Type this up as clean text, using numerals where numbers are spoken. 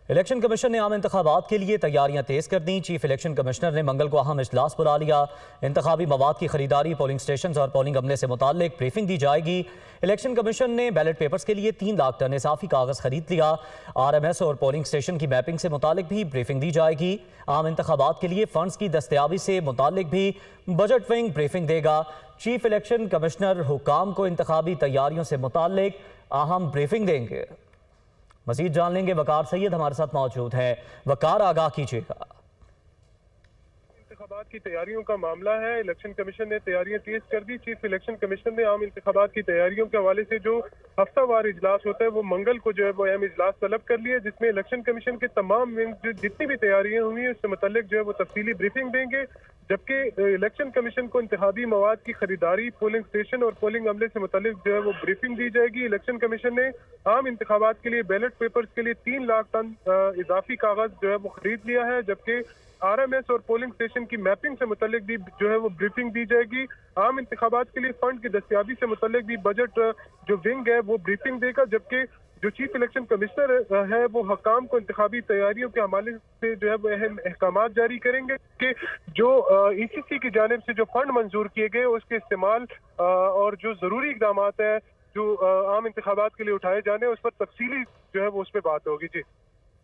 Election commission نے عام انتخابات کے لیے تیاریاں تیز کر دیں۔ چیف الیکشن کمشنر نے منگل کو اہم اجلاس بلا لیا۔ انتخابی مواد کی خریداری، پولنگ سٹیشنز اور پولنگ عملے سے متعلق بریفنگ دی جائے گی۔ الیکشن کمیشن نے بیلٹ پیپرز کے لیے 3 لاکھ ٹن اضافی کاغذ خرید لیا۔ RMS اور پولنگ سٹیشن کی میپنگ سے متعلق بھی بریفنگ دی جائے گی۔ عام انتخابات کے لیے فنڈز کی دستیابی سے متعلق بھی بجٹ ونگ بریفنگ دے گا۔ چیف الیکشن کمشنر حکام کو انتخابی تیاریوں سے متعلق اہم بریفنگ دیں گے۔ مزید جان لیں گے، وقار سید ہمارے ساتھ موجود ہیں۔ وقار، آگاہ کیجیے گا۔ انتخابات کی تیاریوں کا معاملہ ہے، الیکشن کمیشن نے تیاریاں تیز کر دی۔ چیف الیکشن کمیشن نے عام انتخابات کی تیاریوں کے حوالے سے جو ہفتہ وار اجلاس ہوتا ہے وہ منگل کو جو ہے وہ اہم اجلاس طلب کر لیا، جس میں الیکشن کمیشن کے تمام جتنی بھی تیاریاں ہوئی ہیں اس سے متعلق جو ہے وہ تفصیلی بریفنگ دیں گے، جبکہ الیکشن کمیشن کو انتخابی مواد کی خریداری، پولنگ سٹیشن اور پولنگ عملے سے متعلق جو ہے وہ بریفنگ دی جائے گی۔ الیکشن کمیشن نے عام انتخابات کے لیے بیلٹ پیپرز کے لیے 3 لاکھ ٹن اضافی کاغذ جو ہے وہ خرید لیا ہے، جبکہ RMS اور پولنگ سٹیشن کی میپنگ سے متعلق بھی جو ہے وہ بریفنگ دی جائے گی۔ عام انتخابات کے لیے فنڈ کی دستیابی سے متعلق بھی بجٹ جو ونگ ہے وہ بریفنگ دے گا، جبکہ جو چیف الیکشن کمشنر ہے وہ حکام کو انتخابی تیاریوں کے حوالے سے جو ہے وہ اہم احکامات جاری کریں گے کہ جو ECC کی جانب سے جو فنڈ منظور کیے گئے اس کے استعمال اور جو ضروری اقدامات ہیں جو عام انتخابات کے لیے اٹھائے جانے اس پر تفصیلی جو ہے وہ اس پہ بات ہوگی۔ جی